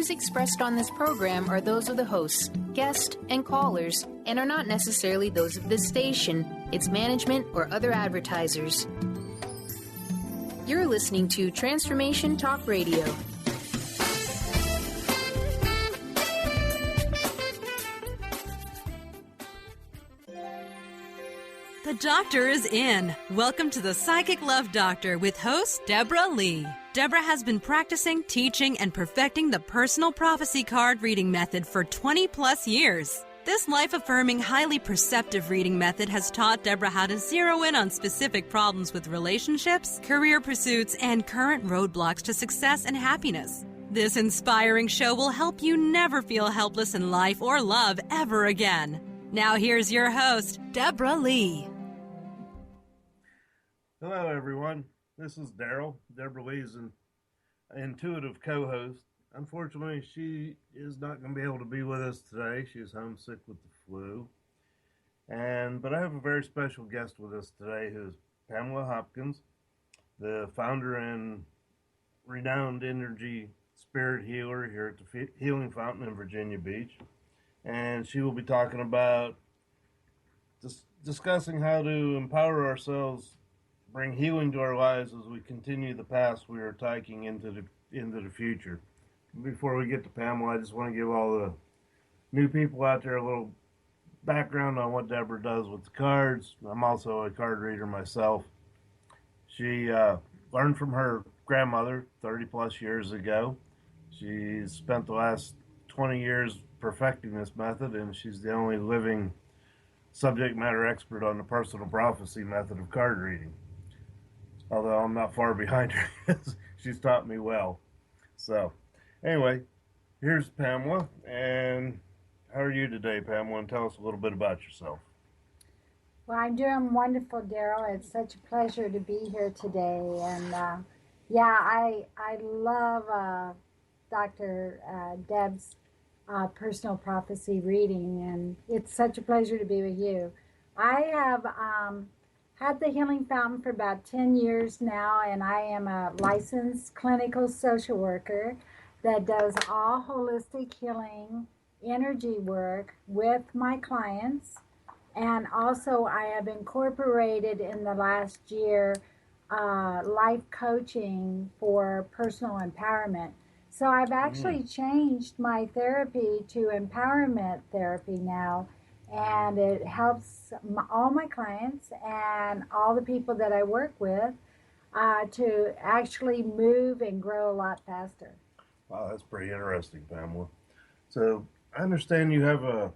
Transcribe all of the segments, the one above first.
views expressed on this program are those of the hosts, guests, and callers, and are not necessarily those of this station, its management, or other advertisers. You're listening to Transformation Talk Radio. The doctor is in. Welcome to the Psychic Love Doctor with host Deborah Leigh. Deborah has been practicing, teaching, and perfecting the personal prophecy card reading method for 20 plus years. This life-affirming, highly perceptive reading method has taught Deborah how to zero in on specific problems with relationships, career pursuits, and current roadblocks to success and happiness. This inspiring show will help you never feel helpless in life or love ever again. Now here's your host, Deborah Leigh. Hello, everyone. This is Daryl, Deborah Leigh's intuitive co-host. Unfortunately, she is not going to be able to be with us today. She's homesick with the flu. But I have a very special guest with us today who is Pamela Hopkins, the founder and renowned energy spirit healer here at the Healing Fountain in Virginia Beach. And she will be talking about discussing how to empower ourselves, bring healing to our lives as we continue the path we are taking into the future. Before we get to Pamela, I just want to give all the new people out there a little background on what Deborah does with the cards. I'm also a card reader myself. She learned from her grandmother 30 plus years ago. She's spent the last 20 years perfecting this method, and she's the only living subject matter expert on the personal prophecy method of card reading. Although I'm not far behind her, she's taught me well. So, anyway, here's Pamela, and how are you today, Pamela? And tell us a little bit about yourself. Well, I'm doing wonderful, Daryl. It's such a pleasure to be here today, and I love Dr. Deb's personal prophecy reading, and it's such a pleasure to be with you. I have had the Healing Fountain for about 10 years now, and I am a licensed clinical social worker that does all holistic healing energy work with my clients. And also I have incorporated in the last year life coaching for personal empowerment. So I've actually changed my therapy to empowerment therapy now, and it helps all my clients and all the people that I work with to actually move and grow a lot faster. Wow, that's pretty interesting, Pamela. So I understand you have a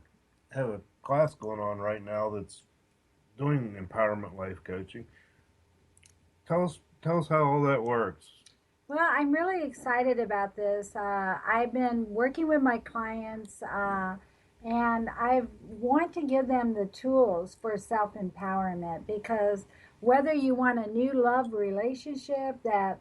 class going on right now that's doing empowerment life coaching. Tell us how all that works. Well, I'm really excited about this. I've been working with my clients, and I want to give them the tools for self-empowerment, because whether you want a new love relationship that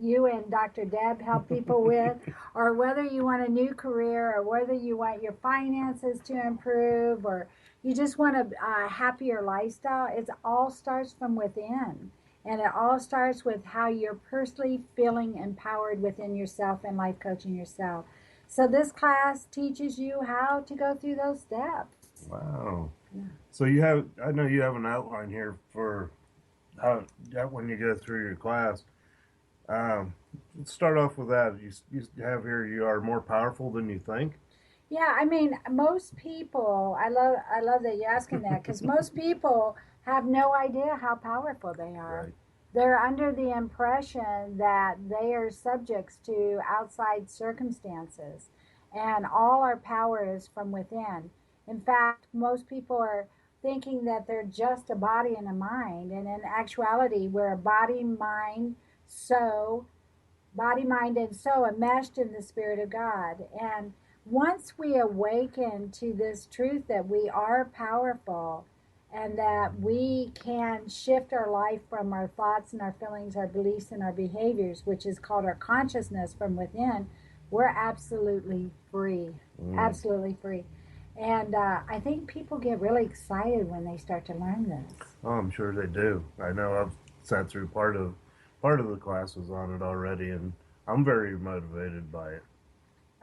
you and Dr. Deb help people with, or whether you want a new career, or whether you want your finances to improve, or you just want a happier lifestyle, it all starts from within. And it all starts with how you're personally feeling empowered within yourself and life coaching yourself. So this class teaches you how to go through those steps. Wow. Yeah. So I know you have an outline here for how when you go through your class. Let's start off with that. You have here, you are more powerful than you think. Yeah, I mean, most people, I love that you're asking that, because most people have no idea how powerful they are. Right. They're under the impression that they are subjects to outside circumstances, and all our power is from within. In fact, most people are thinking that they're just a body and a mind, and in actuality, we're a body, mind, and soul enmeshed in the Spirit of God. And once we awaken to this truth that we are powerful, and that we can shift our life from our thoughts and our feelings, our beliefs and our behaviors, which is called our consciousness from within, we're absolutely free. Absolutely free. And I think people get really excited when they start to learn this. Oh, I'm sure they do. I know I've sat through part of the classes on it already, and I'm very motivated by it.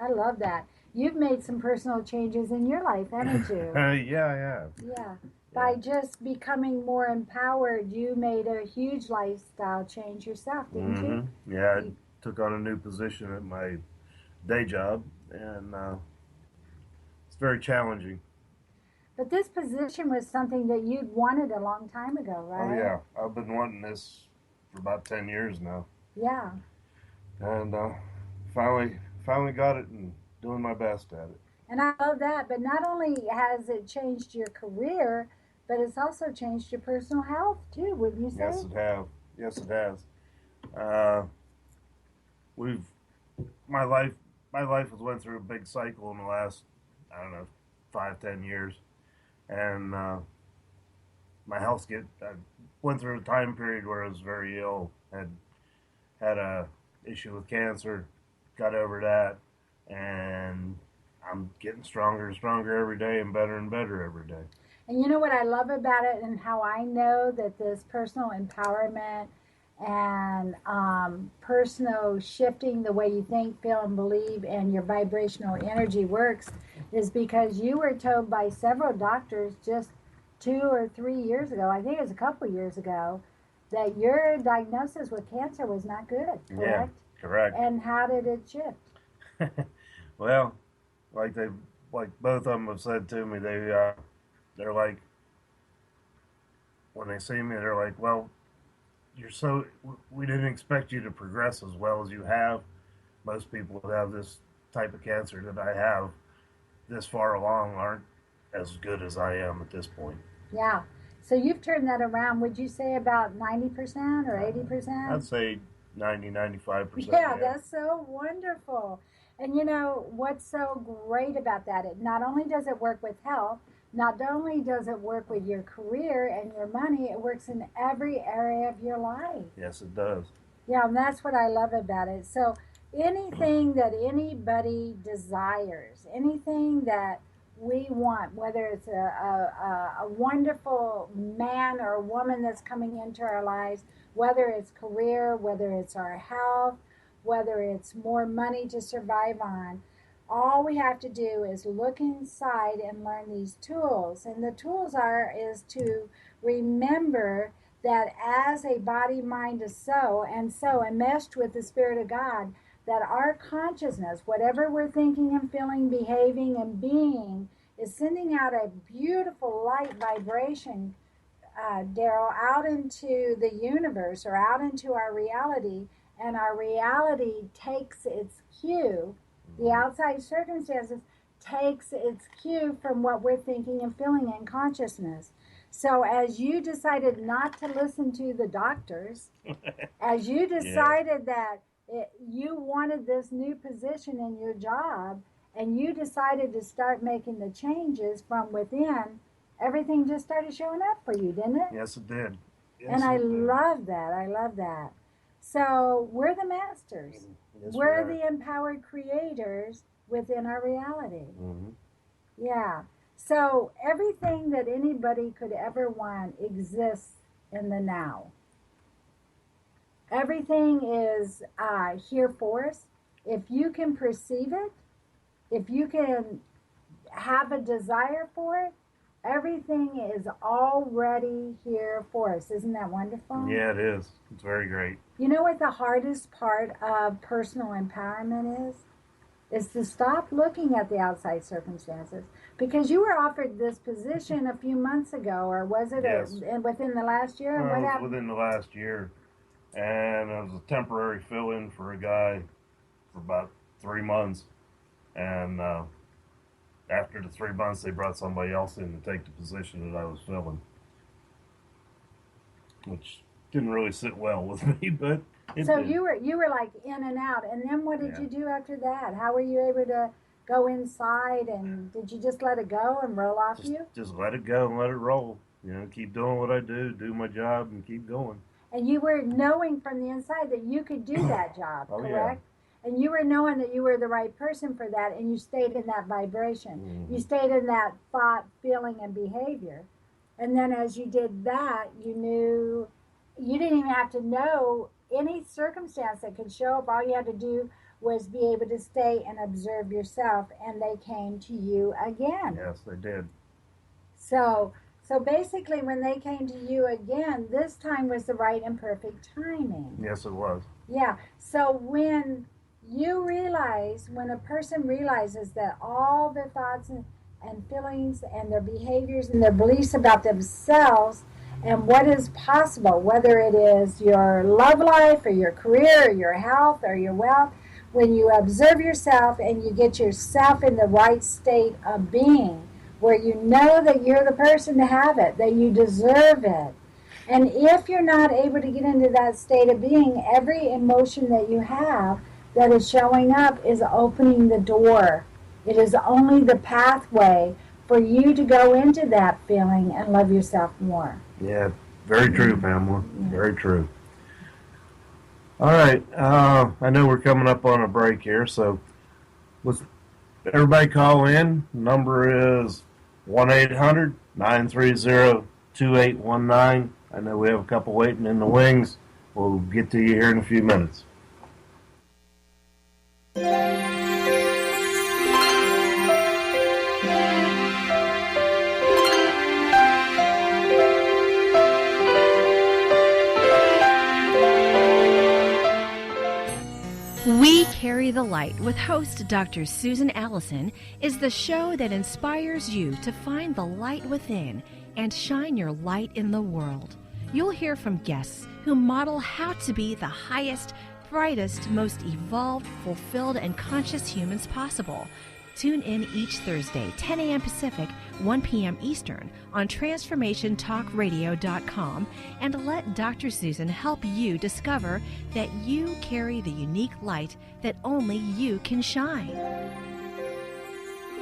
I love that. You've made some personal changes in your life, haven't you? Yeah, I have. Yeah. By just becoming more empowered, you made a huge lifestyle change yourself, didn't you? Yeah, I took on a new position at my day job, and it's very challenging. But this position was something that you'd wanted a long time ago, Oh right? yeah, I've been wanting this for about 10 years now, Yeah. and finally got it, and doing my best at it. And I love that. But not only has it changed your career, but it's also changed your personal health too, wouldn't you say? Yes, it have. Yes, it has. Uh, we've my life has went through a big cycle in the last, I don't know, 5-10 years, and my health I went through a time period where I was very ill, had a issue with cancer, got over that, and I'm getting stronger and stronger every day and better every day. And you know what I love about it, and how I know that this personal empowerment and personal shifting the way you think, feel, and believe, and your vibrational energy works, is because you were told by several doctors just 2 or 3 years ago, I think it was a couple years ago, that your diagnosis with cancer was not good, correct? Yeah, correct. And how did it shift? Well, like both of them have said to me, they're like, when they see me, they're like, well, we didn't expect you to progress as well as you have. Most people that have this type of cancer that I have this far along aren't as good as I am at this point. Yeah. So you've turned that around. Would you say about 90% or 80%? I'd say 90-95%. Yeah, that's so wonderful. And you know what's so great about that? It not only does it work with health, not only does it work with your career and your money, it works in every area of your life. Yes, it does. Yeah, and that's what I love about it. So anything that anybody desires, anything that we want, whether it's a wonderful man or a woman that's coming into our lives, whether it's career, whether it's our health, whether it's more money to survive on, all we have to do is look inside and learn these tools. And the tools is to remember that as a body, mind, is so, and meshed with the Spirit of God, that our consciousness, whatever we're thinking and feeling, behaving and being, is sending out a beautiful light vibration, Daryl, out into the universe or out into our reality, and our reality takes its cue. The outside circumstances takes its cue from what we're thinking and feeling in consciousness. So as you decided not to listen to the doctors, as you decided that you wanted this new position in your job, and you decided to start making the changes from within, everything just started showing up for you, didn't it? Yes, it did. Yes, and I love that. I love that. So we're the masters. Yes, we're the empowered creators within our reality. Mm-hmm. Yeah. So everything that anybody could ever want exists in the now. Everything is here for us. If you can perceive it, if you can have a desire for it, everything is already here for us. Isn't that wonderful? Yeah, it is. It's very great. You know what the hardest part of personal empowerment is? Is to stop looking at the outside circumstances. Because you were offered this position a few months ago, or was it within the last year? Well, it was within the last year. And it was a temporary fill-in for a guy for about 3 months. And after the 3 months, they brought somebody else in to take the position that I was filling, which didn't really sit well with me. But so did. you were like in and out. And then what did you do after that? How were you able to go inside? And did you just let it go and roll off you? Just let it go and let it roll. You know, keep doing what I do my job, and keep going. And you were knowing from the inside that you could do that job, correct? Yeah. And you were knowing that you were the right person for that, and you stayed in that vibration. Mm-hmm. You stayed in that thought, feeling, and behavior. And then as you did that, you knew, you didn't even have to know any circumstance that could show up. All you had to do was be able to stay and observe yourself, and they came to you again. Yes, they did. So basically, when they came to you again, this time was the right and perfect timing. Yes, it was. Yeah. So when a person realizes that all their thoughts and feelings and their behaviors and their beliefs about themselves and what is possible, whether it is your love life or your career or your health or your wealth, when you observe yourself and you get yourself in the right state of being, where you know that you're the person to have it, that you deserve it. And if you're not able to get into that state of being, every emotion that you have that is showing up is opening the door. It is only the pathway for you to go into that feeling and love yourself more. Yeah, very true, Pamela. Very true. All right, I know we're coming up on a break here, so let's everybody call in. Number is 1-800-930-2819. I know we have a couple waiting in the wings. We'll get to you here in a few minutes. We Carry the Light with host Dr. Susan Allison is the show that inspires you to find the light within and shine your light in the world. You'll hear from guests who model how to be the highest, brightest, most evolved, fulfilled, and conscious humans possible. Tune in each Thursday, 10 a.m. Pacific, 1 p.m. Eastern, on TransformationTalkRadio.com, and let Dr. Susan help you discover that you carry the unique light that only you can shine.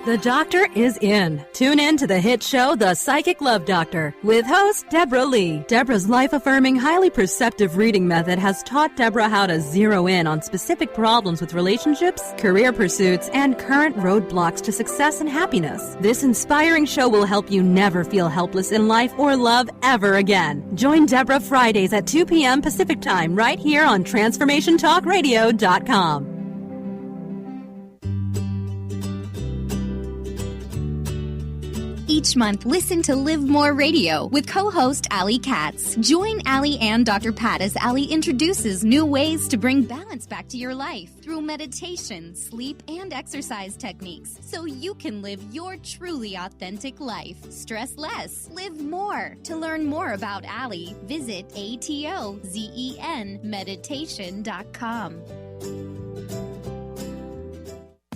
The doctor is in. Tune in to the hit show, The Psychic Love Doctor, with host Deborah Leigh. Deborah's life-affirming, highly perceptive reading method has taught Deborah how to zero in on specific problems with relationships, career pursuits, and current roadblocks to success and happiness. This inspiring show will help you never feel helpless in life or love ever again. Join Deborah Fridays at 2 p.m. Pacific Time right here on TransformationTalkRadio.com. Each month, listen to Live More Radio with co-host Allie Katz. Join Allie and Dr. Pat as Allie introduces new ways to bring balance back to your life through meditation, sleep, and exercise techniques so you can live your truly authentic life. Stress less, live more. To learn more about Allie, visit ATOZENmeditation.com.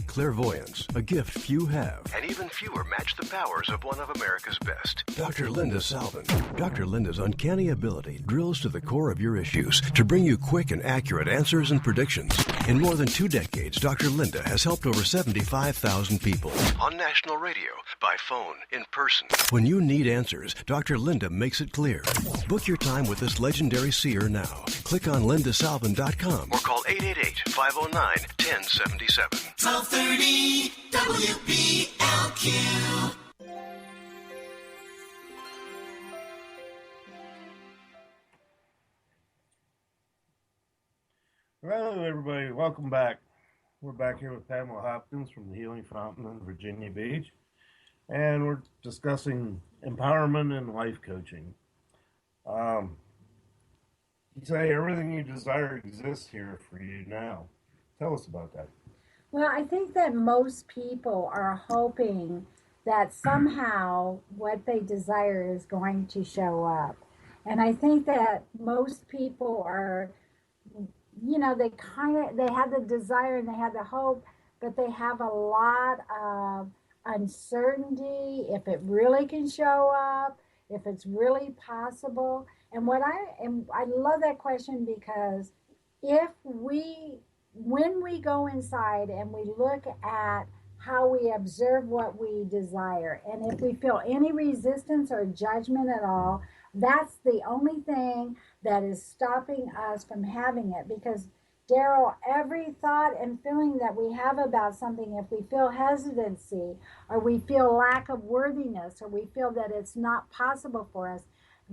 Clairvoyance, a gift few have, and even fewer match the powers of one of America's best. Dr. Linda Salvin. Dr. Linda's uncanny ability drills to the core of your issues to bring you quick and accurate answers and predictions. In more than 2 decades, Dr. Linda has helped over 75,000 people. On national radio, by phone, in person. When you need answers, Dr. Linda makes it clear. Book your time with this legendary seer now. Click on lindasalvin.com or call 888-509-1077. 1230 WPLQ. Hello, everybody. Welcome back. We're back here with Pamela Hopkins from the Healing Fountain in Virginia Beach, and we're discussing empowerment and life coaching. You say everything you desire exists here for you now. Tell us about that. Well, I think that most people are hoping that somehow what they desire is going to show up. And I think that most people are, they have the desire and they have the hope, but they have a lot of uncertainty if it really can show up, if it's really possible. And I love that question, because when we go inside and we look at how we observe what we desire, and if we feel any resistance or judgment at all, that's the only thing that is stopping us from having it. Because, Daryl, every thought and feeling that we have about something, if we feel hesitancy or we feel lack of worthiness or we feel that it's not possible for us,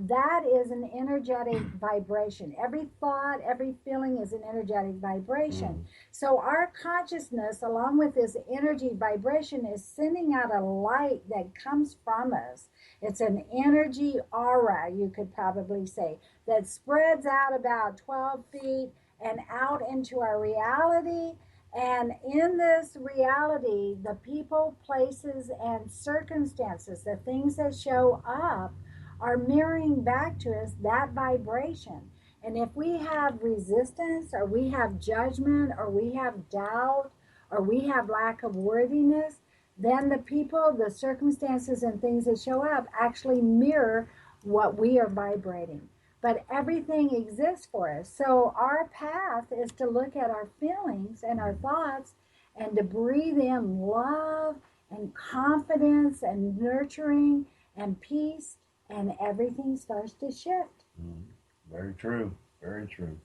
that is an energetic vibration. Every thought, every feeling is an energetic vibration. So our consciousness, along with this energy vibration, is sending out a light that comes from us. It's an energy aura, you could probably say, that spreads out about 12 feet and out into our reality. And in this reality, the people, places, and circumstances, the things that show up, are mirroring back to us that vibration. And if we have resistance, or we have judgment, or we have doubt, or we have lack of worthiness, then the people, the circumstances, and things that show up actually mirror what we are vibrating. But everything exists for us. So our path is to look at our feelings and our thoughts and to breathe in love and confidence and nurturing and peace, and everything starts to shift. Very true. Very true.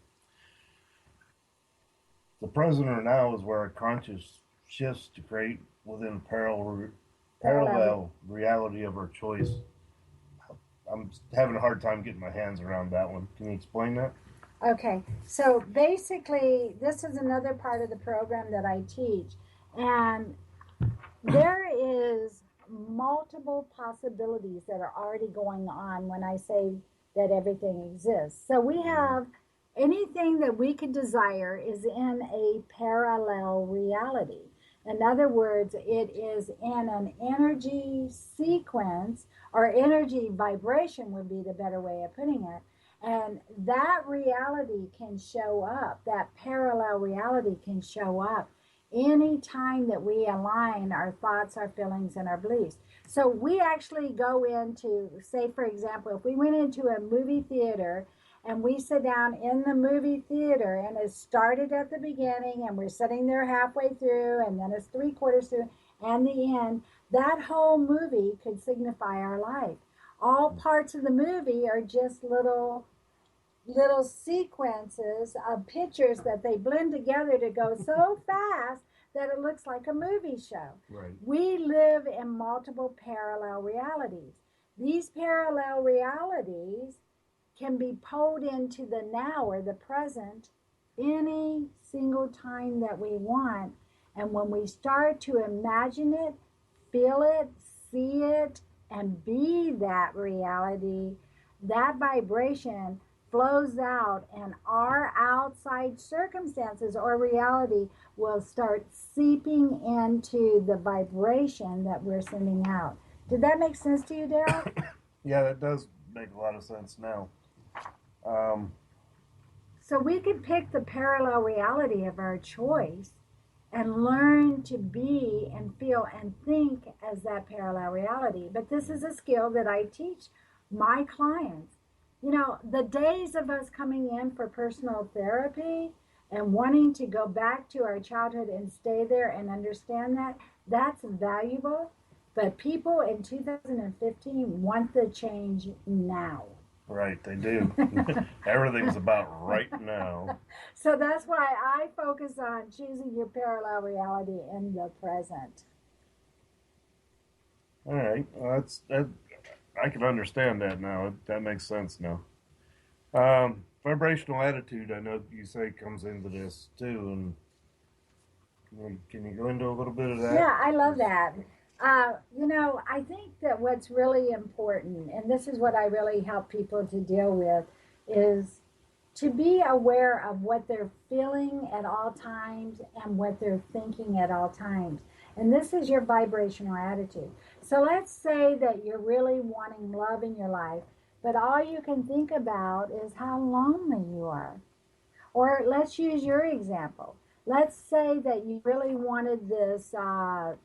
The present or now is where our conscious shifts to create within parallel reality of our choice. I'm having a hard time getting my hands around that one. Can you explain that? Okay, so basically, this is another part of the program that I teach. And there is multiple possibilities that are already going on when I say that everything exists. So we have anything that we could desire is in a parallel reality. In other words, it is in an energy sequence, or energy vibration would be the better way of putting it. And that reality can show up, that parallel reality can show up any time that we align our thoughts, our feelings, and our beliefs. So we actually go into, say, for example, if we went into a movie theater and we sit down in the movie theater and it started at the beginning and we're sitting there halfway through and then it's 3/4 through and the end, that whole movie could signify our life. All parts of the movie are just little sequences of pictures that they blend together to go so fast that it looks like a movie show. Right. We live in multiple parallel realities. These parallel realities can be pulled into the now or the present any single time that we want. And when we start to imagine it, feel it, see it, and be that reality, that vibration flows out, and our outside circumstances or reality will start seeping into the vibration that we're sending out. Did that make sense to you, Daryl? Yeah, that does make a lot of sense now. So we could pick the parallel reality of our choice and learn to be and feel and think as that parallel reality. But this is a skill that I teach my clients. You know, the days of us coming in for personal therapy and wanting to go back to our childhood and stay there and understand that, that's valuable. But people in 2015 want the change now. Right, they do. Everything's about right now. So that's why I focus on choosing your parallel reality in the present. All right, well, I can understand that now. That makes sense now. Vibrational attitude, I know you say, comes into this too. And can you go into a little bit of that? Yeah, I love that. You know, I think that what's really important, and this is what I really help people to deal with, is to be aware of what they're feeling at all times and what they're thinking at all times. And this is your vibrational attitude. So let's say that you're really wanting love in your life, but all you can think about is how lonely you are. Or let's use your example. Let's say that you really wanted this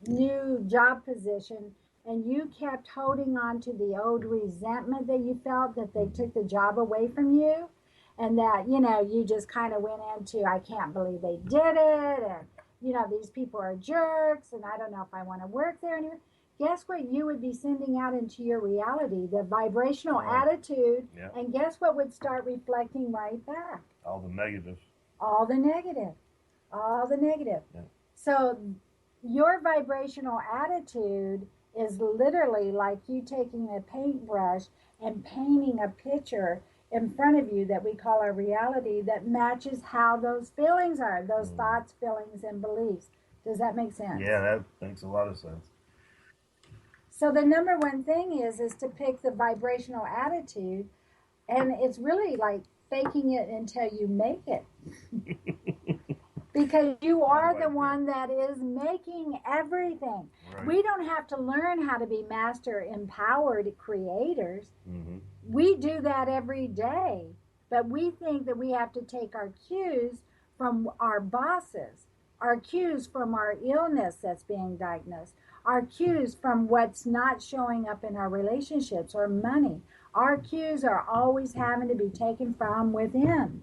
new job position and you kept holding on to the old resentment that you felt that they took the job away from you, and that, you know, you just kind of went into, I can't believe they did it, and, you know, these people are jerks, and I don't know if I want to work there anymore. Guess what you would be sending out into your reality? The vibrational attitude, and guess what would start reflecting right back? All the negative. All the negative. All the negative. Yeah. So your vibrational attitude is literally like you taking a paintbrush and painting a picture in front of you that we call our reality that matches how those feelings are, those thoughts, feelings, and beliefs. Does that make sense? Yeah, that makes a lot of sense. So the number one thing is to pick the vibrational attitude, and it's really like faking it until you make it. Because you are the one that is making everything. Right. We don't have to learn how to be master empowered creators. Mm-hmm. We do that every day. But we think that we have to take our cues from our bosses, our cues from our illness that's being diagnosed, our cues from what's not showing up in our relationships or money. Our cues are always having to be taken from within.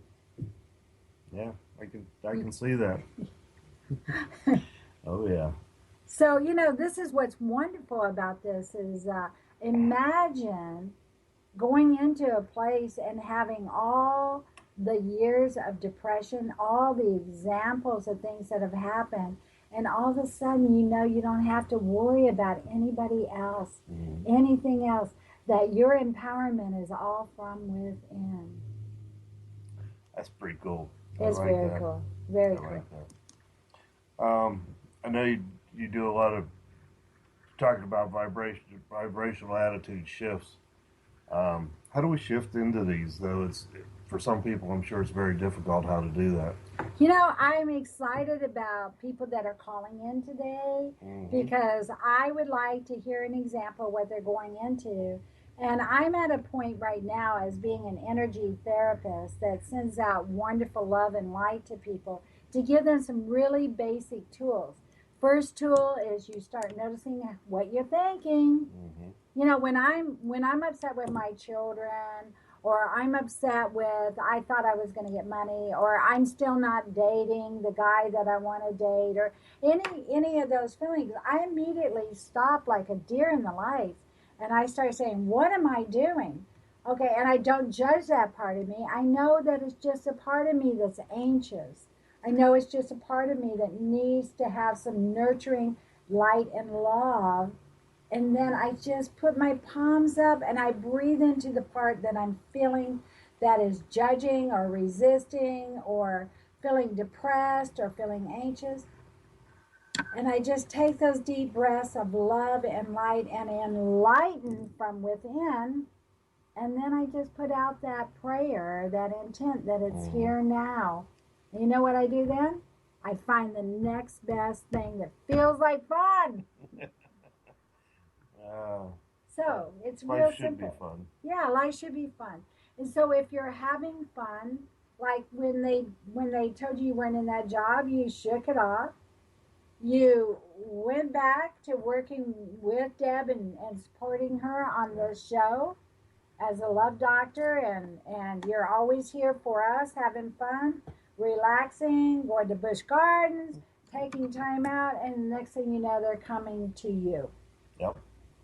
Yeah, I can see that. Oh yeah. So, this is what's wonderful about this is imagine going into a place and having all the years of depression, all the examples of things that have happened, and all of a sudden you don't have to worry about anybody else, anything else, that your empowerment is all from within. That's pretty cool. It's like very that. cool. Very I cool. like that. I know you do a lot of talking about vibrational attitude shifts. How do we shift into these, though? It's for some people, I'm sure it's very difficult how to do that. I'm excited about people that are calling in today because I would like to hear an example of what they're going into. And I'm at a point right now as being an energy therapist that sends out wonderful love and light to people to give them some really basic tools. First tool is you start noticing what you're thinking. When I'm upset with my children, or I'm upset with I thought I was going to get money, or I'm still not dating the guy that I want to date, or any of those feelings, I immediately stop like a deer in the lights. And I start saying, what am I doing? Okay, and I don't judge that part of me. I know that it's just a part of me that's anxious. I know it's just a part of me that needs to have some nurturing light and love. And then I just put my palms up and I breathe into the part that I'm feeling that is judging or resisting or feeling depressed or feeling anxious. And I just take those deep breaths of love and light and enlighten from within. And then I just put out that prayer, that intent that it's here now. And you know what I do then? I find the next best thing that feels like fun. So it's real simple. Life should be fun. Yeah, life should be fun. And so if you're having fun, like when they told you weren't in that job, you shook it off. You went back to working with Deb and supporting her on this show as a love doctor, and you're always here for us, having fun, relaxing, going to Busch Gardens, taking time out, and the next thing you know, they're coming to you. Yep.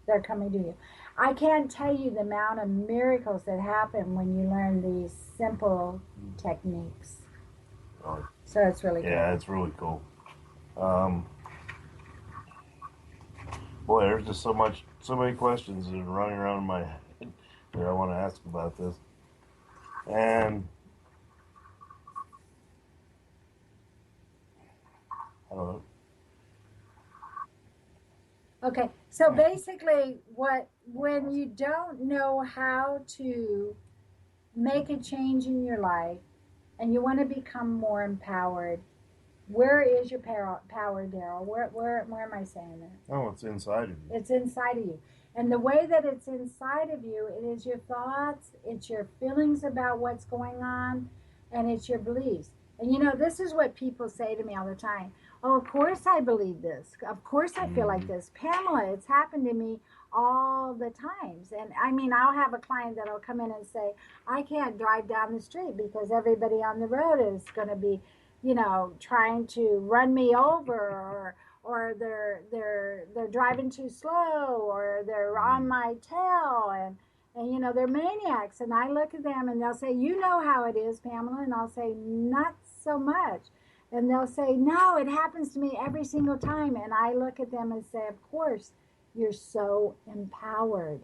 They're coming to you. I can't tell you the amount of miracles that happen when you learn these simple techniques. So it's really cool. Yeah, it's really cool. Boy, there's just so many questions that are running around in my head that I want to ask about this. And I don't know. Okay, so basically when you don't know how to make a change in your life and you want to become more empowered, where is your power, Daryl? Where am I saying that? Oh, it's inside of you. It's inside of you. And the way that it's inside of you, it is your thoughts, it's your feelings about what's going on, and it's your beliefs. And this is what people say to me all the time. Oh, of course I believe this. Of course I feel like this. Pamela, it's happened to me all the times. And I mean, I'll have a client that'll come in and say, I can't drive down the street because everybody on the road is going to be, trying to run me over, or they're driving too slow, or they're on my tail, and they're maniacs. And I look at them and they'll say, you know how it is, Pamela. And I'll say, not so much. And they'll say, no, it happens to me every single time. And I look at them and say, of course, you're so empowered.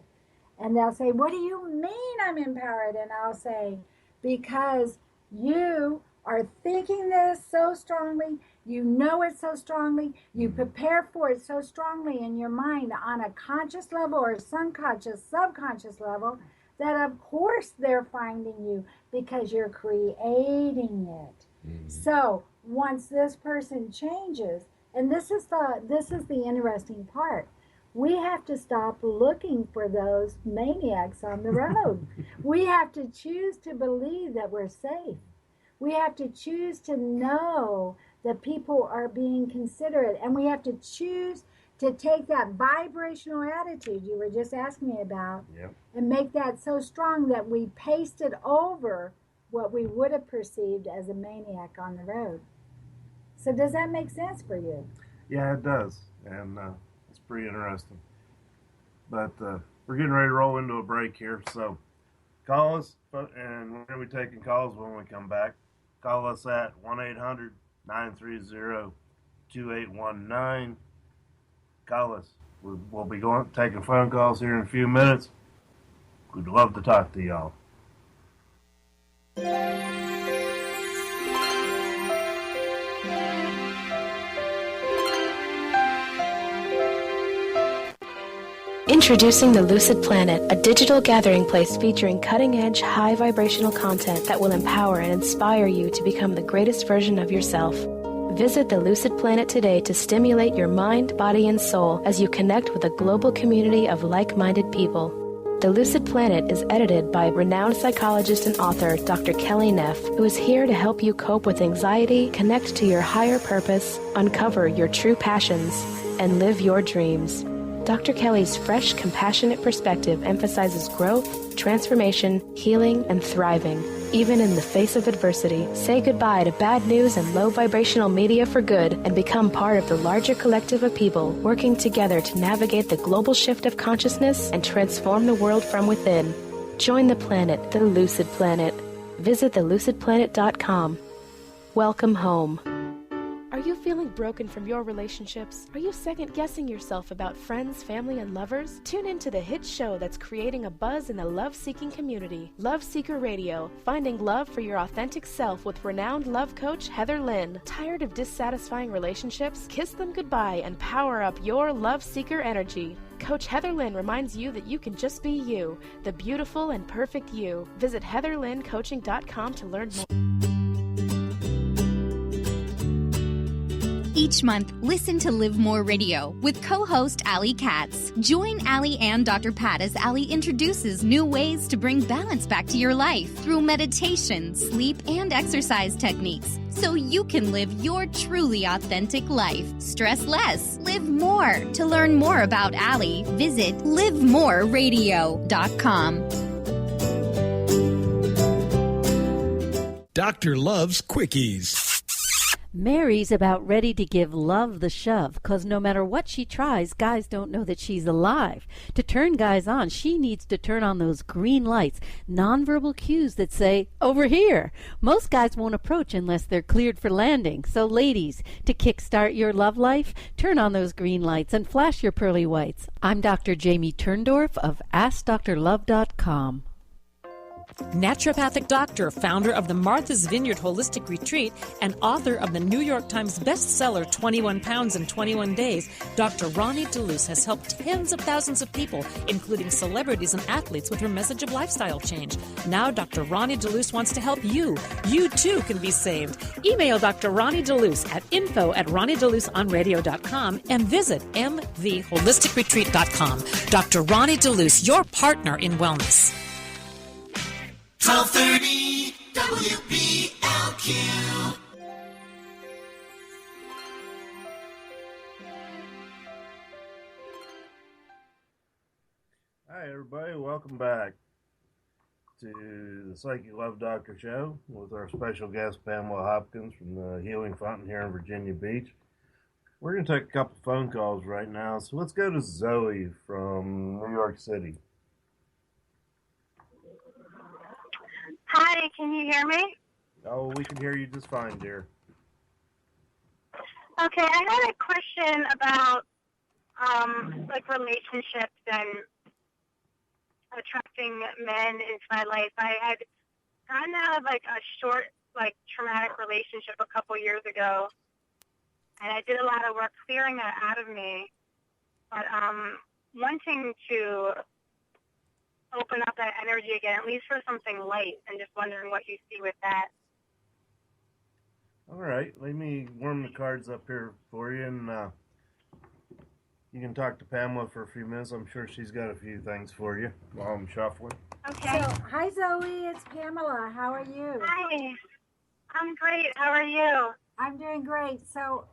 And they'll say, what do you mean I'm empowered? And I'll say, because you are thinking this so strongly, you know it so strongly, you prepare for it so strongly in your mind on a conscious level or subconscious level, that of course they're finding you because you're creating it. So once this person changes, and this is the interesting part, we have to stop looking for those maniacs on the road. We have to choose to believe that we're safe. We have to choose to know that people are being considerate, and we have to choose to take that vibrational attitude you were just asking me about, and make that so strong that we paste it over what we would have perceived as a maniac on the road. So does that make sense for you? Yeah, it does, and it's pretty interesting. But we're getting ready to roll into a break here, so call us, and we're going to be taking calls when we come back. Call us at 1-800-930-2819. Call us. We'll be taking phone calls here in a few minutes. We'd love to talk to y'all. Introducing the Lucid Planet, a digital gathering place featuring cutting-edge, high-vibrational content that will empower and inspire you to become the greatest version of yourself. Visit the Lucid Planet today to stimulate your mind, body, and soul as you connect with a global community of like-minded people. The Lucid Planet is edited by renowned psychologist and author Dr. Kelly Neff, who is here to help you cope with anxiety, connect to your higher purpose, uncover your true passions, and live your dreams. Dr. Kelly's fresh, compassionate perspective emphasizes growth, transformation, healing, and thriving, even in the face of adversity. Say goodbye to bad news and low vibrational media for good and become part of the larger collective of people working together to navigate the global shift of consciousness and transform the world from within. Join the planet, the Lucid Planet. Visit thelucidplanet.com. Welcome home. Are you feeling broken from your relationships? Are you second-guessing yourself about friends, family, and lovers? Tune into the hit show that's creating a buzz in the love-seeking community, Love Seeker Radio, finding love for your authentic self with renowned love coach Heather Lynn. Tired of dissatisfying relationships? Kiss them goodbye and power up your love seeker energy. Coach Heather Lynn reminds you that you can just be you, the beautiful and perfect you. Visit heatherlynncoaching.com to learn more. Each month, listen to Live More Radio with co-host Allie Katz. Join Allie and Dr. Pat as Allie introduces new ways to bring balance back to your life through meditation, sleep, and exercise techniques, so you can live your truly authentic life. Stress less, live more. To learn more about Allie, visit livemoreradio.com. Dr. Love's Quickies. Mary's about ready to give love the shove, 'cause no matter what she tries, guys don't know that she's alive. To turn guys on, she needs to turn on those green lights, nonverbal cues that say, over here. Most guys won't approach unless they're cleared for landing. So ladies, to kickstart your love life, turn on those green lights and flash your pearly whites. I'm Dr. Jamie Turndorf of AskDrLove.com. Naturopathic doctor, founder of the Martha's Vineyard Holistic Retreat, and author of the New York Times bestseller 21 Pounds in 21 Days, Dr. Ronnie DeLuce has helped tens of thousands of people, including celebrities and athletes, with her message of lifestyle change. Now Dr. Ronnie DeLuce wants to help you. You too can be saved. Email Dr. Ronnie DeLuce at info@ronniedeluceonradio.com and visit mtheholisticretreat.com. Dr. Ronnie DeLuce, your partner in wellness. 1230 WPLQ. Hi, everybody. Welcome back to the Psychic Love Doctor Show with our special guest, Pamela Hopkins from the Healing Fountain here in Virginia Beach. We're going to take a couple phone calls right now. So let's go to Zoe from New York City. Hi, can you hear me? Oh, we can hear you just fine, dear. Okay, I had a question about like relationships and attracting men into my life. I had gotten out of like a short, like traumatic relationship a couple years ago, and I did a lot of work clearing that out of me. But wanting to open up that energy again, at least for something light, and just wondering what you see with that. All right, let me warm the cards up here for you, and you can talk to Pamela for a few minutes. I'm sure she's got a few things for you while I'm shuffling. Okay. So, hi Zoe, it's Pamela. How are you? Hi. I'm great. How are you? I'm doing great. So,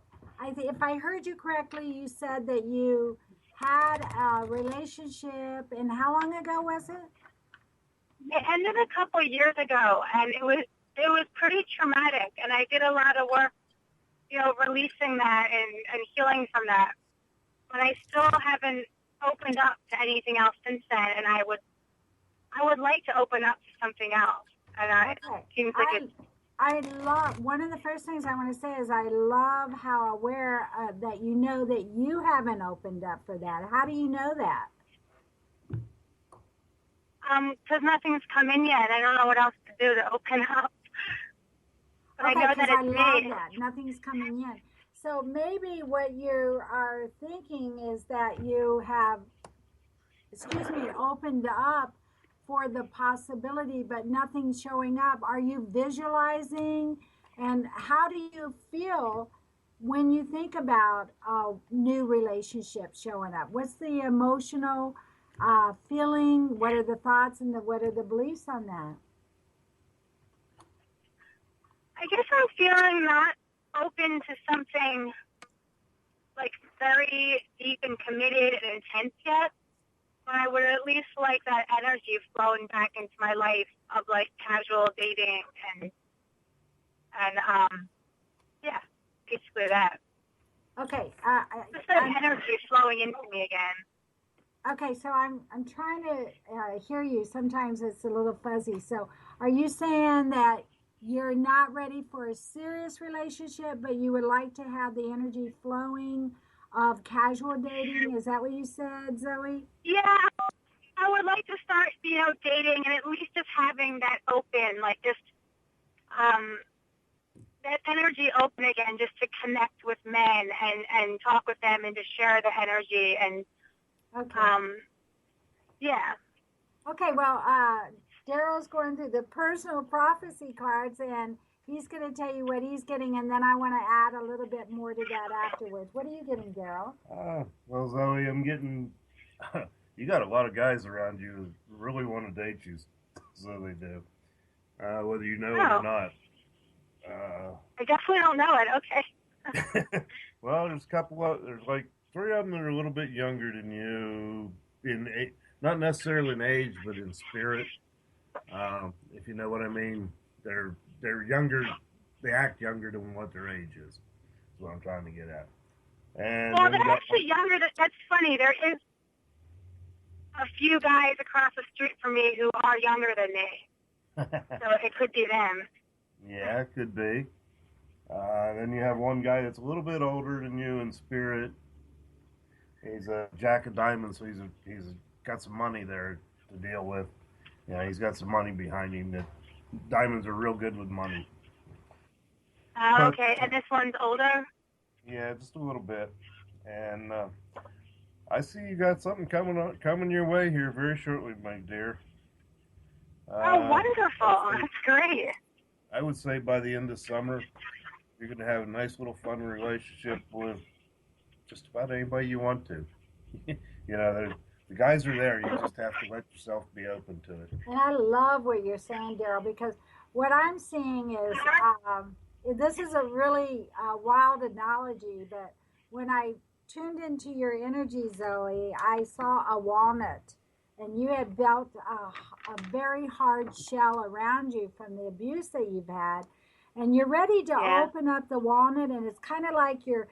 if I heard you correctly, you said that you had a relationship, and how long ago was it? It ended a couple years ago, and it was pretty traumatic, and I did a lot of work, releasing that and healing from that. But I still haven't opened up to anything else since then, and I would like to open up to something else. And it seems like I love, one of the first things I want to say is I love how aware that you know that you haven't opened up for that. How do you know that? Because nothing's come in yet. I don't know what else to do to open up. But Okay, I know that I it's love me. that. Nothing's coming in. So maybe what you are thinking is that you have, opened up for the possibility, but nothing's showing up. Are you visualizing? And how do you feel when you think about a new relationship showing up? What's the emotional feeling? What are the thoughts and what are the beliefs on that? I guess I'm feeling not open to something like very deep and committed and intense yet. But I would at least like that energy flowing back into my life of like casual dating and yeah, basically that. Okay. Just that energy flowing into me again. Okay, so I'm trying to hear you. Sometimes it's a little fuzzy. So are you saying that you're not ready for a serious relationship, but you would like to have the energy flowing of casual dating? Is that what you said, Zoe? Yeah, I would like to start, dating and at least just having that open, like just that energy open again, just to connect with men and talk with them and to share the energy and yeah. Okay, well, Daryl's going through the personal prophecy cards, and he's going to tell you what he's getting, and then I want to add a little bit more to that afterwards. What are you getting, Daryl? Well, Zoe, I'm getting... you got a lot of guys around you who really want to date you, so they do. Whether you know it or not. I definitely don't know it. Okay. Well, there's like 3 of them that are a little bit younger than you, not necessarily in age, but in spirit. If you know what I mean. They're younger. They act younger than what their age is. Is what I'm trying to get at. And well, they're actually younger. That's funny. There is a few guys across the street from me who are younger than me. So it could be them. Yeah, it could be. Then you have one guy that's a little bit older than you in spirit. He's a Jack of Diamonds, so he's got some money there to deal with. He's got some money behind him. That diamonds are real good with money. Okay, and this one's older? Yeah, just a little bit. And I see you got something coming your way here very shortly, my dear. Oh, wonderful. That's great. I would say by the end of summer, you're going to have a nice little fun relationship with just about anybody you want to. The guys are there. You just have to let yourself be open to it. And I love what you're saying, Daryl, because what I'm seeing is this is a really wild analogy, but when I tuned into your energy, Zoe, I saw a walnut, and you had built a very hard shell around you from the abuse that you've had, and you're ready to open up the walnut, and it's kind of like you're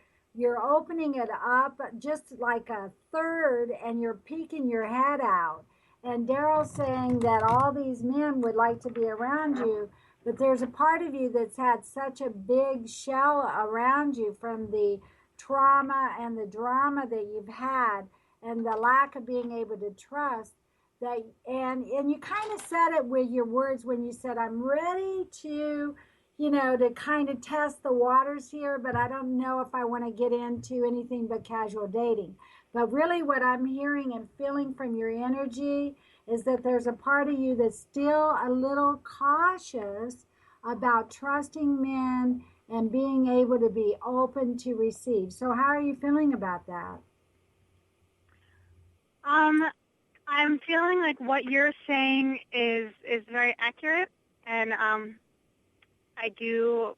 opening it up just like a third, and you're peeking your head out. And Daryl's saying that all these men would like to be around you, but there's a part of you that's had such a big shell around you from the trauma and the drama that you've had and the lack of being able to trust that, and you kind of said it with your words when you said, I'm ready to, to kind of test the waters here, but I don't know if I want to get into anything but casual dating. But really what I'm hearing and feeling from your energy is that there's a part of you that's still a little cautious about trusting men and being able to be open to receive. So how are you feeling about that? I'm feeling like what you're saying is very accurate, and I don't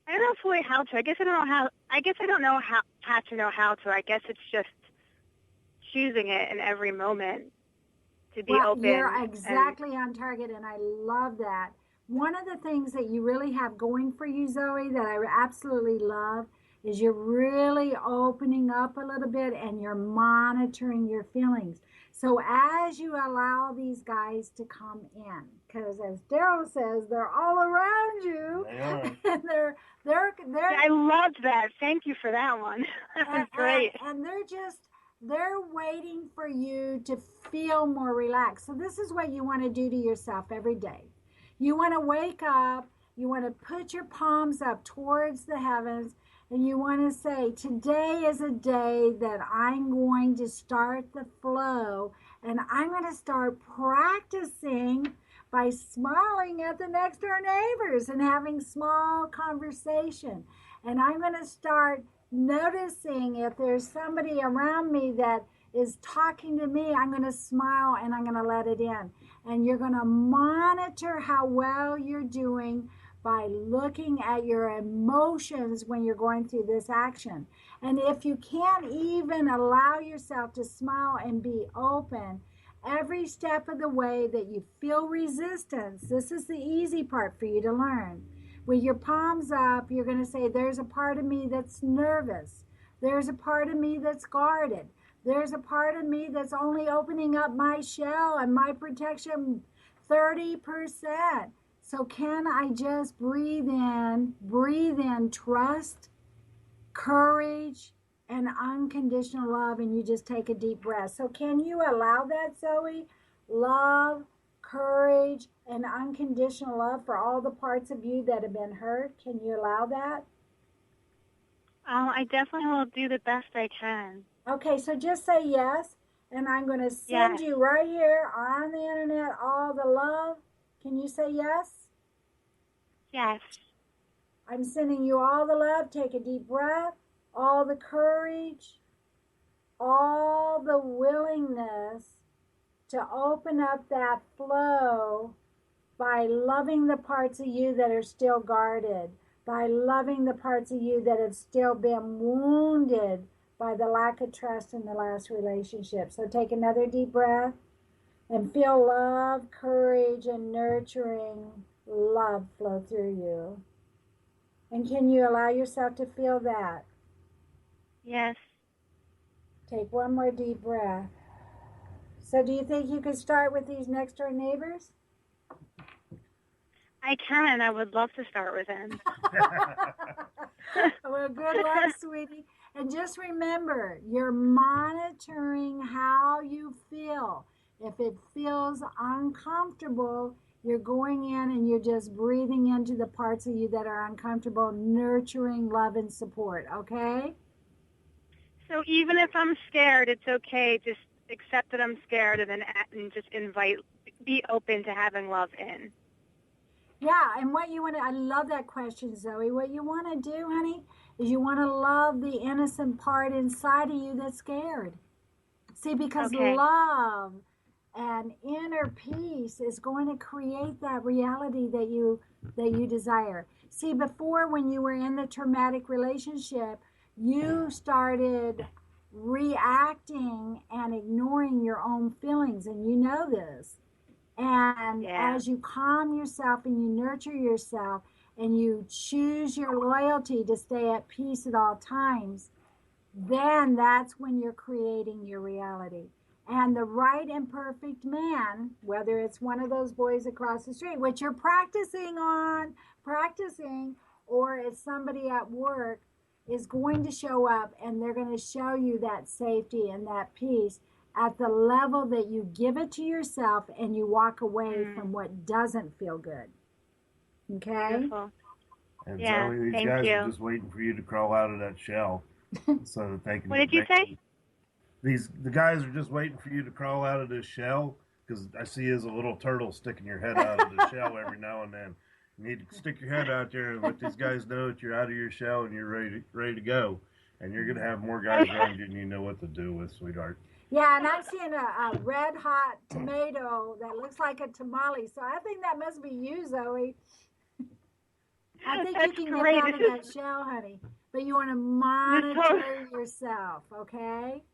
know fully how to. I guess I don't know how to know how to. I guess it's just choosing it in every moment to be open. You're exactly on target, and I love that. One of the things that you really have going for you, Zoe, that I absolutely love is you're really opening up a little bit and you're monitoring your feelings. So as you allow these guys to come in, because as Daryl says, they're all around you. They are. And they're I loved that. Thank you for that one. That was great. And they're waiting for you to feel more relaxed. So this is what you want to do to yourself every day. You want to wake up, you want to put your palms up towards the heavens, and you want to say, today is a day that I'm going to start the flow, and I'm going to start practicing by smiling at the next door neighbors and having small conversation. And I'm going to start noticing if there's somebody around me that is talking to me, I'm going to smile and I'm going to let it in. And you're going to monitor how well you're doing by looking at your emotions when you're going through this action. And if you can't even allow yourself to smile and be open, every step of the way that you feel resistance, this is the easy part for you to learn. With your palms up, you're going to say, there's a part of me that's nervous. There's a part of me that's guarded. There's a part of me that's only opening up my shell and my protection 30%. So can I just breathe in trust, courage, and unconditional love, and you just take a deep breath. So can you allow that, Zoe? Love, courage, and unconditional love for all the parts of you that have been hurt. Can you allow that? I definitely will do the best I can. Okay, so just say yes, and I'm going to send you right here on the internet all the love. Can you say yes? Yes. I'm sending you all the love. Take a deep breath. All the courage, all the willingness to open up that flow by loving the parts of you that are still guarded, by loving the parts of you that have still been wounded by the lack of trust in the last relationship. So take another deep breath and feel love, courage, and nurturing love flow through you. And can you allow yourself to feel that? Yes. Take one more deep breath. So do you think you could start with these next door neighbors? I can. I would love to start with them. Well, good luck, sweetie. And just remember, you're monitoring how you feel. If it feels uncomfortable, you're going in and you're just breathing into the parts of you that are uncomfortable, nurturing love and support, okay? So even if I'm scared, it's okay. Just accept that I'm scared and just be open to having love in. Yeah, and what you want to, I love that question, Zoe. What you want to do, honey, is you want to love the innocent part inside of you that's scared. See, because love and inner peace is going to create that reality that you desire. See, before, when you were in the traumatic relationship, you started reacting and ignoring your own feelings, and you know this. And as you calm yourself and you nurture yourself and you choose your loyalty to stay at peace at all times, then that's when you're creating your reality. And the right and perfect man, whether it's one of those boys across the street, which you're practicing, or it's somebody at work, is going to show up, and they're going to show you that safety and that peace at the level that you give it to yourself and you walk away from what doesn't feel good. Okay? Beautiful. And Yeah, Zoe, these thank guys you. are just waiting for you to crawl out of that shell so that they can. What did you say? The guys are just waiting for you to crawl out of this shell, because I see you as a little turtle sticking your head out of the shell every now and then. You need to stick your head out there and let these guys know that you're out of your shell and you're ready to go. And you're going to have more guys around you than you know what to do with, sweetheart. Yeah, and I'm seeing a red hot tomato that looks like a tamale, so I think that must be you, Zoe. I think you can get out of that shell, honey. But you want to monitor yourself, okay?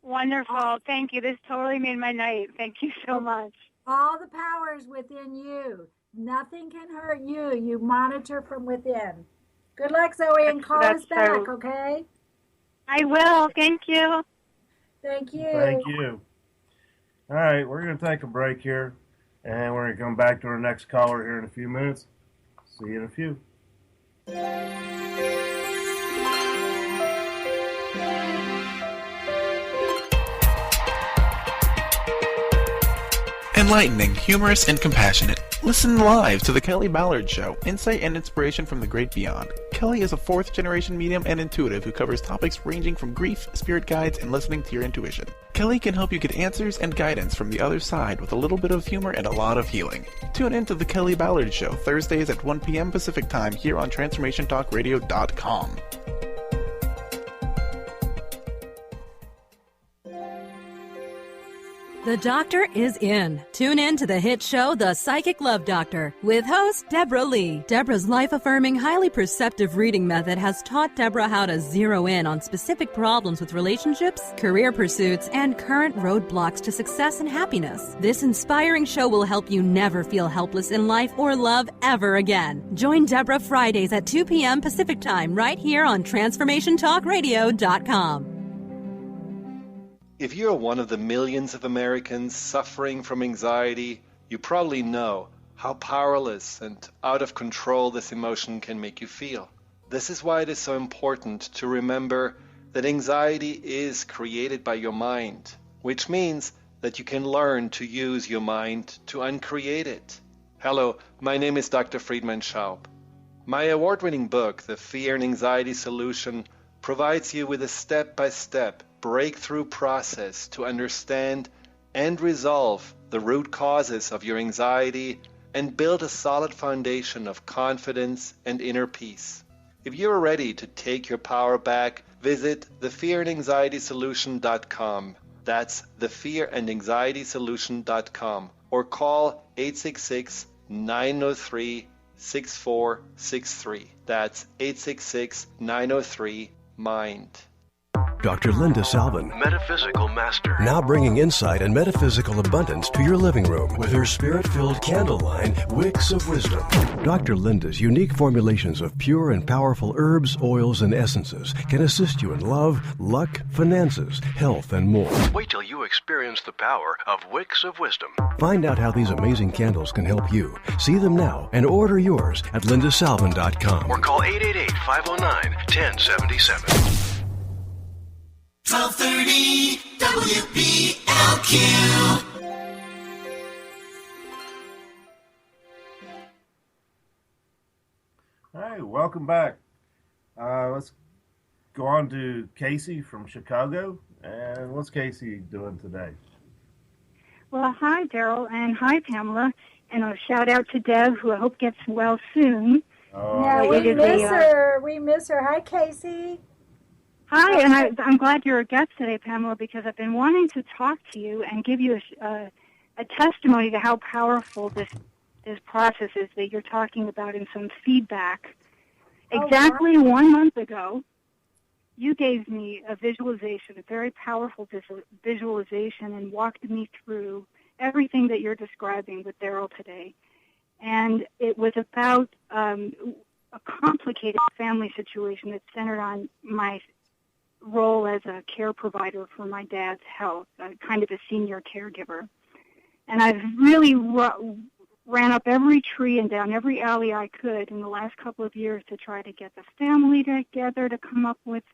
Wonderful. Thank you. This totally made my night. Thank you so much. All the power is within you. Nothing can hurt you. You monitor from within. Good luck, Zoe, and call us back, okay? I will. Thank you. Thank you. Thank you. All right, we're going to take a break here, and we're going to come back to our next caller here in a few minutes. See you in a few. Enlightening, humorous, and compassionate. Listen live to The Kelly Ballard Show, insight and inspiration from the great beyond. Kelly is a fourth-generation medium and intuitive who covers topics ranging from grief, spirit guides, and listening to your intuition. Kelly can help you get answers and guidance from the other side with a little bit of humor and a lot of healing. Tune in to The Kelly Ballard Show, Thursdays at 1 p.m. Pacific Time here on TransformationTalkRadio.com. The doctor is in. Tune in to the hit show, The Psychic Love Doctor, with host Deborah Leigh. Deborah's life-affirming, highly perceptive reading method has taught Deborah how to zero in on specific problems with relationships, career pursuits, and current roadblocks to success and happiness. This inspiring show will help you never feel helpless in life or love ever again. Join Deborah Fridays at 2 p.m. Pacific Time right here on TransformationTalkRadio.com. If you're one of the millions of Americans suffering from anxiety, you probably know how powerless and out of control this emotion can make you feel. This is why it is so important to remember that anxiety is created by your mind, which means that you can learn to use your mind to uncreate it. Hello, my name is Dr. Friedman Schaub. My award-winning book, The Fear and Anxiety Solution, provides you with a step-by-step breakthrough process to understand and resolve the root causes of your anxiety and build a solid foundation of confidence and inner peace. If you're ready to take your power back, visit thefearandanxietysolution.com. That's thefearandanxietysolution.com, or call 866-903-6463. That's 866-903-MIND. Dr. Linda Salvin, Metaphysical Master, now bringing insight and metaphysical abundance to your living room with her spirit-filled candle line, Wicks of Wisdom. Dr. Linda's unique formulations of pure and powerful herbs, oils, and essences can assist you in love, luck, finances, health, and more. Wait till you experience the power of Wicks of Wisdom. Find out how these amazing candles can help you. See them now and order yours at lindasalvin.com. Or call 888-509-1077. 1230 WPLQ. All right, welcome back. Let's go on to Casey from Chicago. And what's Casey doing today? Well, hi, Daryl, and hi, Pamela. And a shout out to Deb, who I hope gets well soon. Oh. Yeah, we miss her. We miss her. Hi, Casey. Hi, and I'm glad you're a guest today, Pamela, because I've been wanting to talk to you and give you a testimony to how powerful this process is that you're talking about and some feedback. Exactly 1 month ago, you gave me a visualization, a very powerful visualization, and walked me through everything that you're describing with Daryl today. And it was about a complicated family situation that centered on my role as a care provider for my dad's health, kind of a senior caregiver. And I've really ran up every tree and down every alley I could in the last couple of years to try to get the family together to come up with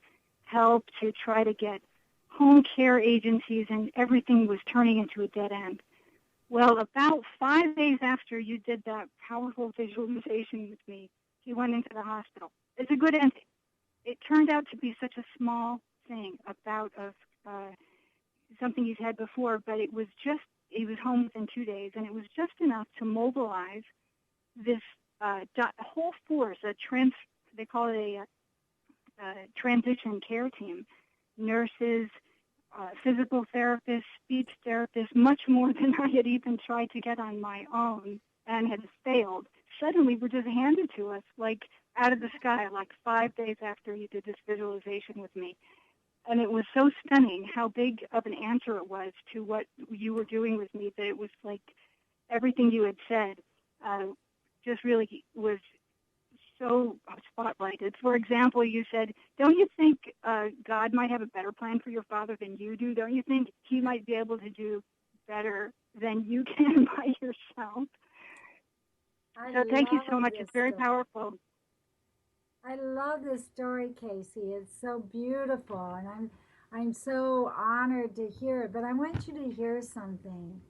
help, to try to get home care agencies, and everything was turning into a dead end. Well, about 5 days after you did that powerful visualization with me, he went into the hospital. It's a good ending. It turned out to be such a small thing, a bout of something he's had before, but it was just, he was home within 2 days, and it was just enough to mobilize this whole force, they call it a transition care team, nurses, physical therapists, speech therapists, much more than I had even tried to get on my own and had failed, suddenly were just handed to us like out of the sky, like 5 days after you did this visualization with me. And it was so stunning how big of an answer it was to what you were doing with me that it was like everything you had said just really was so spotlighted. For example, you said, don't you think God might have a better plan for your father than you do? Don't you think he might be able to do better than you can by yourself? So thank you so much. It's very powerful. I love this story, Casey. It's so beautiful, and I'm so honored to hear it. But I want you to hear something.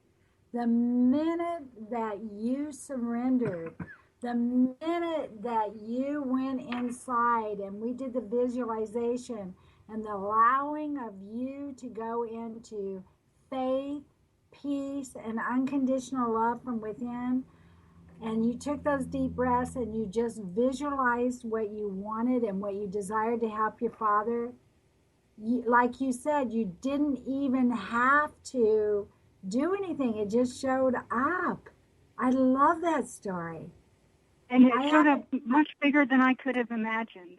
The minute that you surrendered, the minute that you went inside and we did the visualization and the allowing of you to go into faith, peace, and unconditional love from within, and you took those deep breaths and you just visualized what you wanted and what you desired to help your father, like you said, you didn't even have to do anything. It just showed up. I love that story. And it showed up much bigger than I could have imagined.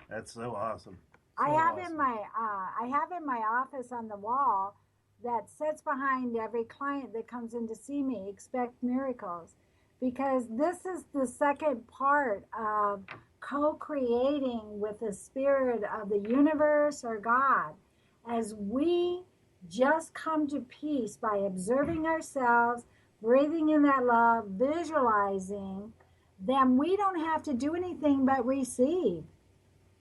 That's so awesome. I have in my office on the wall that sits behind every client that comes in to see me, expect miracles, because this is the second part of co-creating with the spirit of the universe or God. As we just come to peace by observing ourselves, breathing in that love, visualizing, then we don't have to do anything but receive.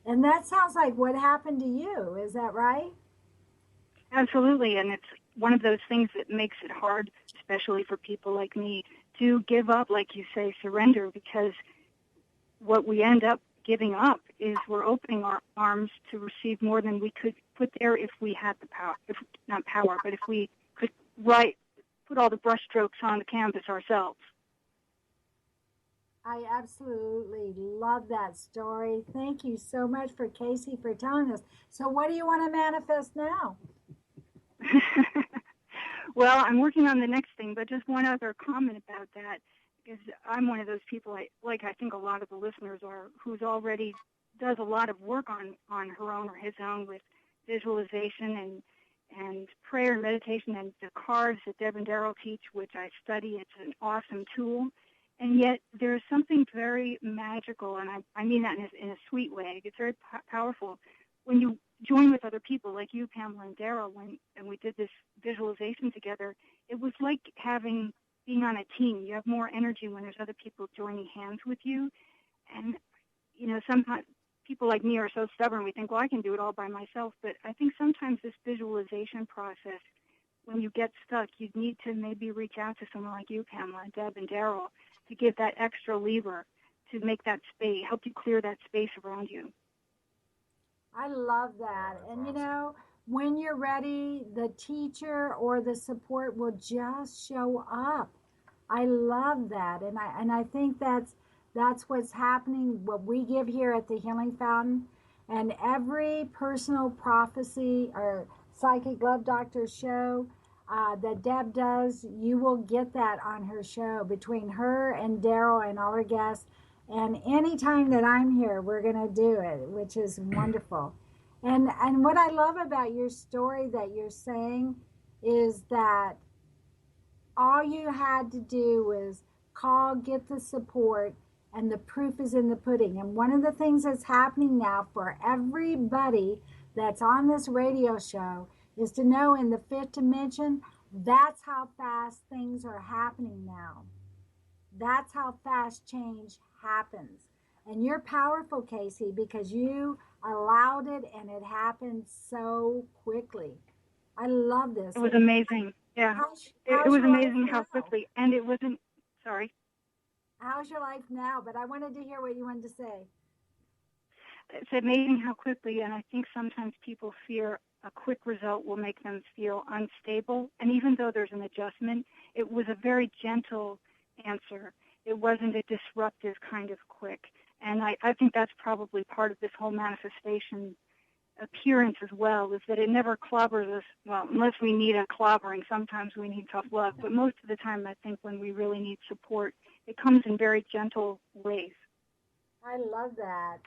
And that sounds like what happened to you. Is that right? Absolutely, and it's one of those things that makes it hard, especially for people like me, to give up, like you say, surrender, because what we end up giving up is we're opening our arms to receive more than we could put there if we had the power, but if we could put all the brush strokes on the canvas ourselves. I absolutely love that story. Thank you so much for Casey for telling us. So what do you want to manifest now? Well, I'm working on the next thing, but just one other comment about that, because I'm one of those people, I think a lot of the listeners are, who's already does a lot of work on her own or his own with visualization and prayer and meditation and the cards that Deb and Daryl teach, which I study. It's an awesome tool. And yet there's something very magical, and I mean that in a sweet way. It's very powerful when you join with other people like you, Pamela, and Daryl, and we did this visualization together. It was like being on a team. You have more energy when there's other people joining hands with you. And, sometimes people like me are so stubborn. We think, well, I can do it all by myself. But I think sometimes this visualization process, when you get stuck, you need to maybe reach out to someone like you, Pamela, Deb, and Daryl, to give that extra lever to make that space, help you clear that space around you. I love that. And when you're ready, the teacher or the support will just show up. I love that. And I think that's what's happening, what we give here at the Healing Fountain. And every personal prophecy or Psychic Love Doctor show that Deb does, you will get that on her show between her and Daryl and all her guests. And anytime that I'm here, we're going to do it, which is wonderful. And what I love about your story that you're saying is that all you had to do was call, get the support, and the proof is in the pudding. And one of the things that's happening now for everybody that's on this radio show is to know in the fifth dimension, That's how fast things are happening now. That's how fast change happens. And you're powerful, Casey, because you allowed it and it happened so quickly. I love this. It was amazing. Yeah. It was amazing how quickly. And it wasn't, sorry. How's your life now? But I wanted to hear what you wanted to say. It's amazing how quickly, and I think sometimes people fear a quick result will make them feel unstable. And even though there's an adjustment, it was a very gentle answer. It wasn't a disruptive kind of quick. And I think that's probably part of this whole manifestation appearance as well, is that it never clobbers us. Well, unless we need a clobbering, sometimes we need tough love. But most of the time, I think when we really need support, it comes in very gentle ways. I love that.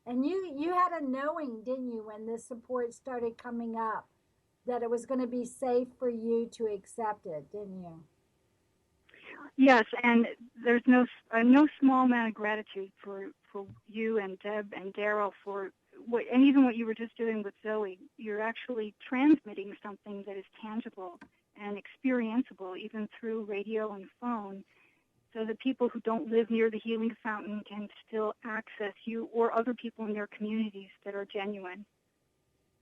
And you had a knowing, didn't you, when this support started coming up, that it was going to be safe for you to accept it, didn't you? Yes, and there's no small amount of gratitude for you and Deb and Daryl for what, and even what you were just doing with Zoe. You're actually transmitting something that is tangible and experienceable, even through radio and phone, so that people who don't live near the healing fountain can still access you or other people in their communities that are genuine.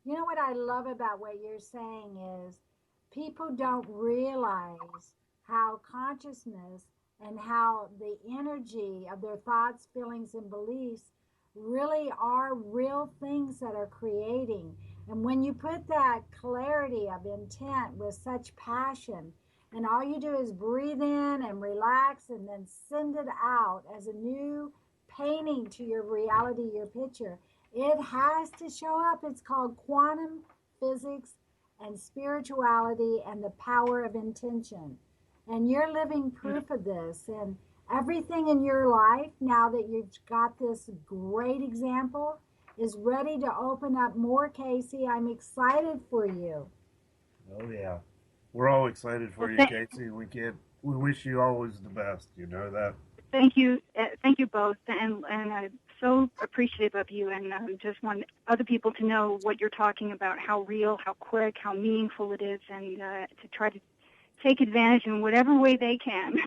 You know what I love about what you're saying is people don't realize how consciousness and how the energy of their thoughts, feelings, and beliefs really are real things that are creating. And when you put that clarity of intent with such passion, and all you do is breathe in and relax and then send it out as a new painting to your reality, your picture, it has to show up. It's called quantum physics and spirituality and the power of intention. And you're living proof of this. And everything in your life, now that you've got this great example, is ready to open up more, Casey. I'm excited for you. Oh, yeah. We're all excited for you, Casey. We wish you always the best. You know that. Thank you both, and I'm so appreciative of you, and just want other people to know what you're talking about, how real, how quick, how meaningful it is, and to try to take advantage in whatever way they can.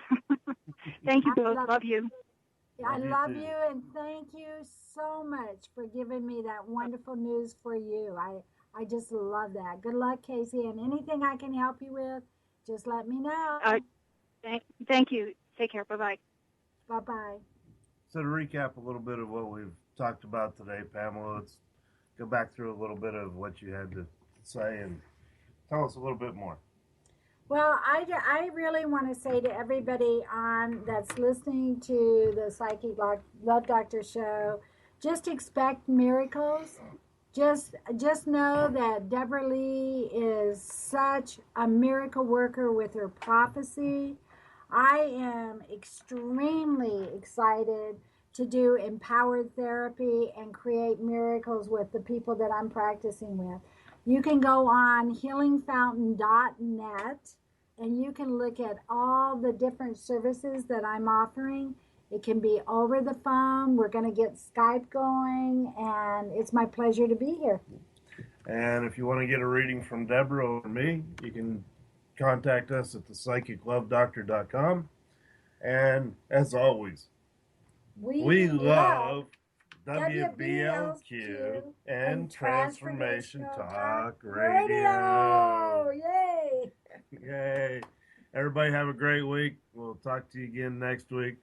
Thank you both. Love you. I love you, and thank you so much for giving me that wonderful news for you. I just love that. Good luck, Casey, and anything I can help you with, just let me know. Thank you. Take care. Bye-bye. Bye-bye. So to recap a little bit of what we've talked about today, Pamela, let's go back through a little bit of what you had to say and tell us a little bit more. Well, I really want to say to everybody that's listening to the Psychic Love Doctor show, just expect miracles. Just know that Deborah Leigh is such a miracle worker with her prophecy. I am extremely excited to do empowered therapy and create miracles with the people that I'm practicing with. You can go on healingfountain.net and you can look at all the different services that I'm offering. It can be over the phone. We're going to get Skype going, and it's my pleasure to be here. And if you want to get a reading from Deborah or me, you can contact us at thepsychiclovedoctor.com. And as always, we love WBLQ and Transformation Talk Radio. Yay! Yay. Everybody have a great week. We'll talk to you again next week.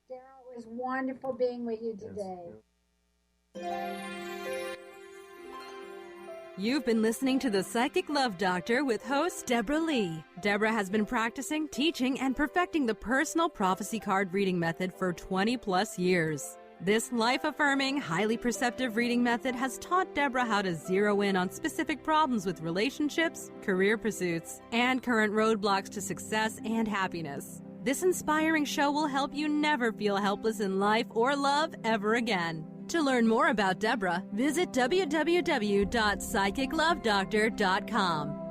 Daryl, it was wonderful being with you today. You've been listening to The Psychic Love Doctor with host Deborah Leigh. Deborah has been practicing, teaching, and perfecting the personal prophecy card reading method for 20-plus years. This life-affirming, highly perceptive reading method has taught Deborah how to zero in on specific problems with relationships, career pursuits, and current roadblocks to success and happiness. This inspiring show will help you never feel helpless in life or love ever again. To learn more about Deborah, visit www.psychiclovedoctor.com.